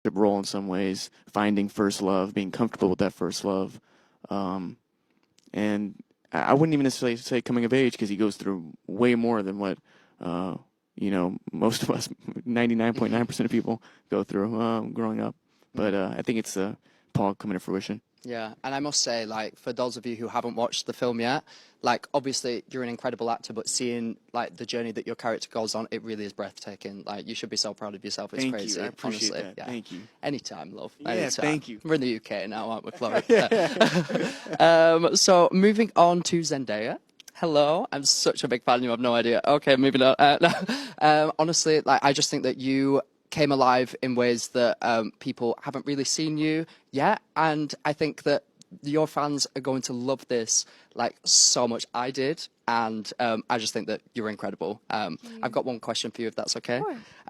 role in some ways, finding first love, being comfortable with that first love. And I wouldn't even necessarily say coming of age because he goes through way more than what, most of us, 99.9% of people go through growing up. But I think it's Paul coming to fruition. Yeah, and I must say, like, for those of you who haven't watched the film yet, like, obviously you're an incredible actor, but seeing, like, the journey that your character goes on, it really is breathtaking. Like, you should be so proud of yourself. It's Thank crazy. you. I appreciate honestly. that. Yeah. Thank you. Anytime, love. Yeah, Anytime. thank you. We're in the UK now, aren't we, Florida? So moving on to Zendaya. Hello, I'm such a big fan. You have no idea. Okay, moving on. No. Honestly, like, I just think that you came alive in ways that people haven't really seen you yet, and I think that your fans are going to love this like so much. I did, and I just think that you're incredible. I've got one question for you, if that's okay.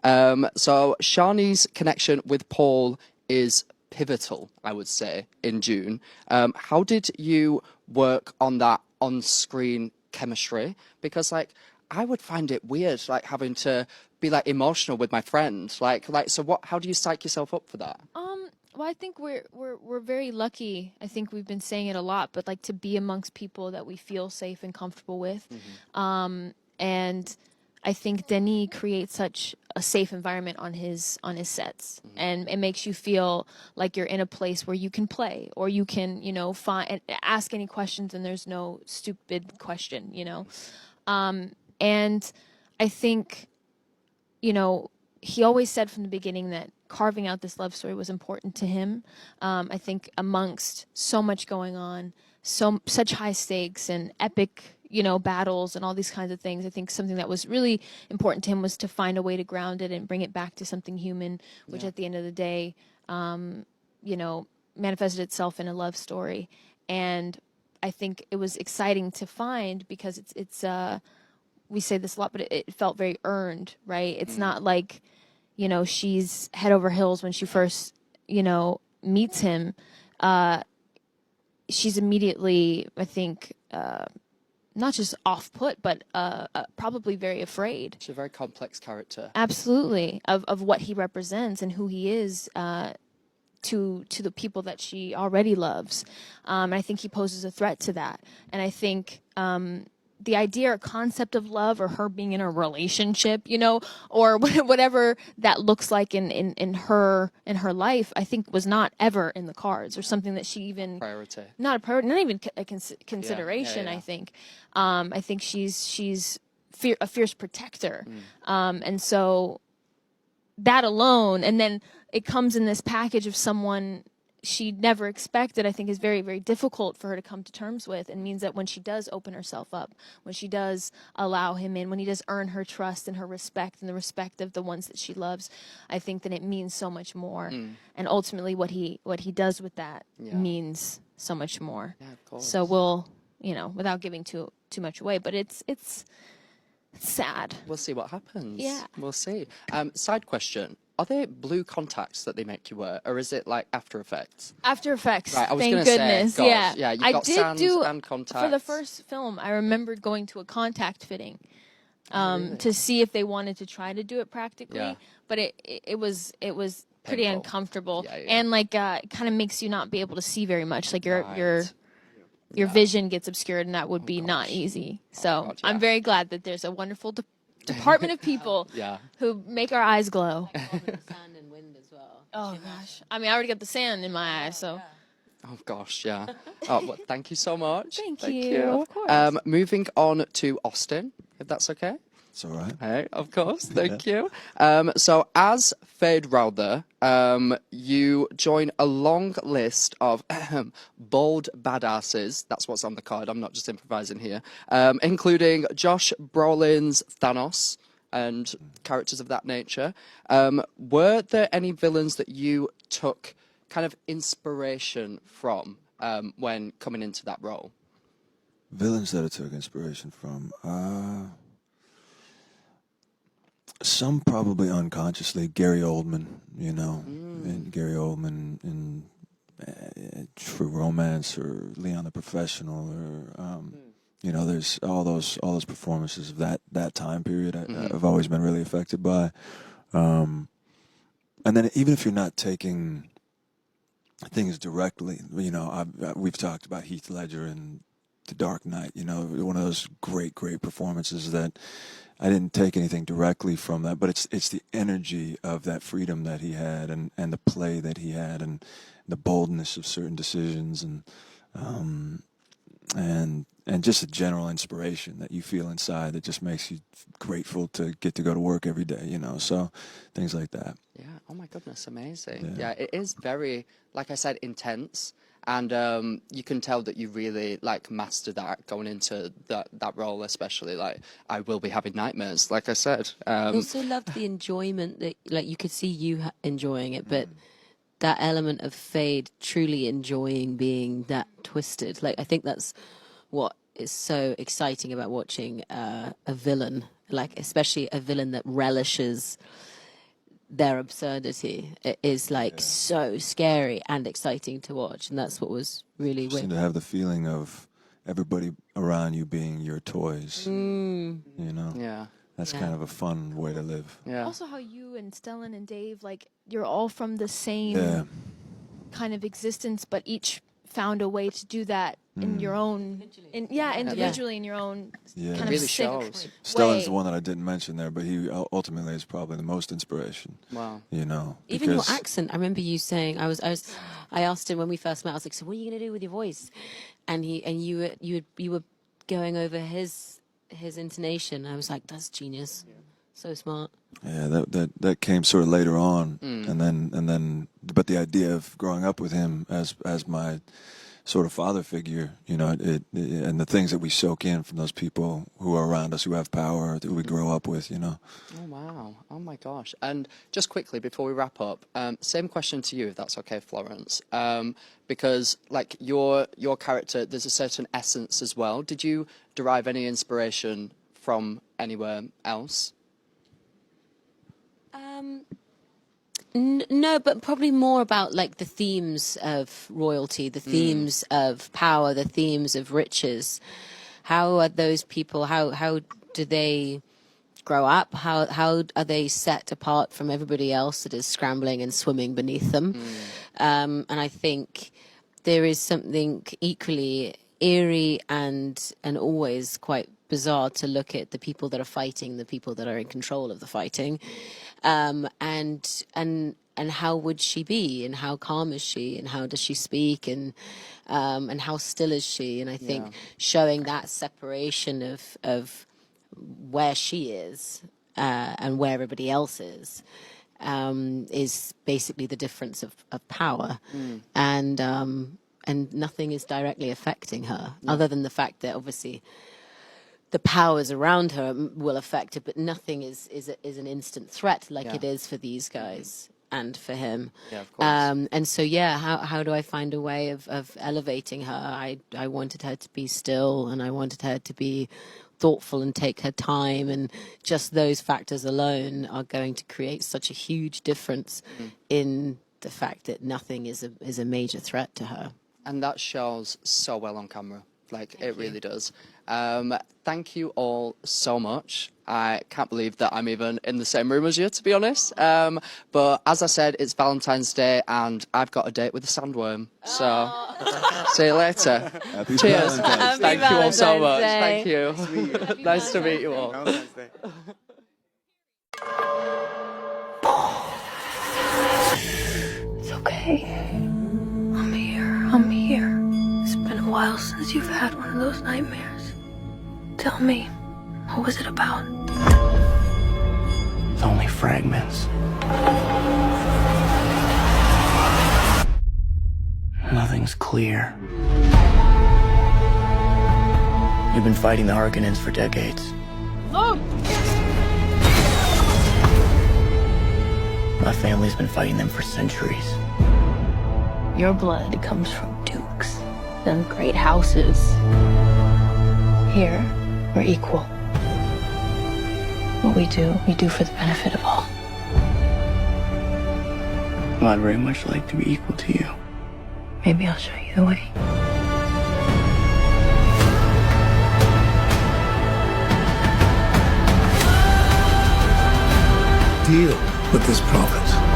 So Shani's connection with Paul is pivotal, I would say, in June. How did you work on that on-screen chemistry? Because like I would find it weird, like having to be like emotional with my friend. Like so what? How do you psych yourself up for that? Well, I think we're very lucky. I think we've been saying it a lot, but like to be amongst people that we feel safe and comfortable with. And I think Denis creates such a safe environment on his sets, and it makes you feel like you're in a place where you can play or you can, find ask any questions, and there's no stupid question, And I think, he always said from the beginning that carving out this love story was important to him. I think amongst so much going on, such high stakes and epic, battles and all these kinds of things, I think something that was really important to him was to find a way to ground it and bring it back to something human, which at the end of the day, manifested itself in a love story. And I think it was exciting to find because it's we say this a lot, but it felt very earned, right? It's not like, she's head over heels when she first, meets him. She's immediately, I think, not just off-put, but probably very afraid. She's a very complex character. Absolutely, of what he represents and who he is to the people that she already loves. And I think he poses a threat to that. And I think the idea or concept of love or her being in a relationship, or whatever that looks like in her life, I think was not ever in the cards or something that she even Priority. Not a priority, not even a consideration. Yeah. I think she's a fierce protector, and so that alone, and then it comes in this package of someone she never expected, I think is very, very difficult for her to come to terms with, and means that when she does open herself up, when she does allow him in, when he does earn her trust and her respect and the respect of the ones that she loves, I think that it means so much more. And ultimately what he does with that means so much more. Yeah, of course. So we'll, without giving too much away, but it's sad. We'll see what happens. Yeah. We'll see. Side question. Are they blue contacts that they make you wear, or is it like After Effects? After Effects. Right, I was thank gonna goodness. say, gosh, yeah, you've I got did sans do and contacts. for the first film. I remembered going to a contact fitting, Really? to see if they wanted to try to do it practically. Yeah. But it was pretty Painful. uncomfortable, Yeah. and like it kind of makes you not be able to see very much. Like your Right. vision gets obscured, and that would be not easy. So God, yeah. I'm very glad that there's a wonderful department of people Yeah. who make our eyes glow. Sand and wind as well. Oh gosh, I mean, I already got the sand in my eyes, so. Oh gosh, yeah. Oh, well, thank you so much. Thank you. Of course. Moving on to Austin, if that's okay. It's all right. Hey, of course. Thank you. So as Fade Rowther, you join a long list of bold badasses. That's what's on the card. I'm not just improvising here. Including Josh Brolin's Thanos and characters of that nature. Were there any villains that you took kind of inspiration from when coming into that role? Villains that I took inspiration from. Some probably unconsciously. Gary Oldman, and Gary Oldman in True Romance or Leon the Professional, or there's all those performances of that time period. I've always been really affected by. and then even if you're not taking things directly, we've talked about Heath Ledger and The Dark Knight, one of those great performances that I didn't take anything directly from that, but it's the energy of that freedom that he had, and the play that he had, and the boldness of certain decisions, and just a general inspiration that you feel inside that just makes you grateful to get to go to work every day, so things like that. Yeah. Oh my goodness, amazing. Yeah, it is very, like I said, intense. And you can tell that you really mastered that going into that role, especially I will be having nightmares, like I said. I also loved the enjoyment that you could see you enjoying it, but that element of Fade truly enjoying being that twisted. I think that's what is so exciting about watching a villain, especially a villain that relishes their absurdity. It is so scary and exciting to watch, and that's what was really Just to have the feeling of everybody around you being your toys. Yeah. That's kind of a fun way to live. Yeah. Also, how you and Stellan and Dave, you're all from the same kind of existence, but each found a way to do that in your own, individually in your own kind of really sick shows. Stellan's the one that I didn't mention there, but he ultimately is probably the most inspiration. Wow. Even your accent. I remember you saying, I asked him when we first met, I was like, so what are you going to do with your voice? And you were going over his intonation. I was like, that's genius. So smart. Yeah, that came sort of later on, and then, but the idea of growing up with him as my sort of father figure, and the things that we soak in from those people who are around us, who have power, that we grow up with, Oh, wow. Oh, my gosh. And just quickly, before we wrap up, same question to you, if that's okay, Florence. Because, your character, there's a certain essence as well. Did you derive any inspiration from anywhere else? No, but probably more about the themes of royalty, the themes of power, the themes of riches. How are those people? How do they grow up? How are they set apart from everybody else that is scrambling and swimming beneath them? And I think there is something equally eerie and always quite bizarre to look at the people that are fighting, the people that are in control of the fighting, and how would she be, and how calm is she, and how does she speak, and how still is she? And I think showing that separation of where she is and where everybody else is basically the difference of power, and nothing is directly affecting her, other than the fact that obviously the powers around her will affect her, but nothing is an instant threat it is for these guys and for him. Yeah, of course. And so, how do I find a way of elevating her? I wanted her to be still, and I wanted her to be thoughtful and take her time, and just those factors alone are going to create such a huge difference in the fact that nothing is a major threat to her. And that shows so well on camera. It really does. Thank you all so much. I can't believe that I'm even in the same room as you, to be honest. But as I said, it's Valentine's Day, and I've got a date with a sandworm. So, see you later. Happy Cheers. Valentine's Day. Thank you all so Valentine's much. Day. Thank you. Nice to meet you all. It's okay. I'm here. It's been a while since you've had one of those nightmares. Tell me, what was it about? It's only fragments. Nothing's clear. You've been fighting the Harkonnens for decades. My family's been fighting them for centuries. Your blood comes from dukes and great houses. Here, we're equal. What we do for the benefit of all. Well, I'd very much like to be equal to you. Maybe I'll show you the way. Deal with this province.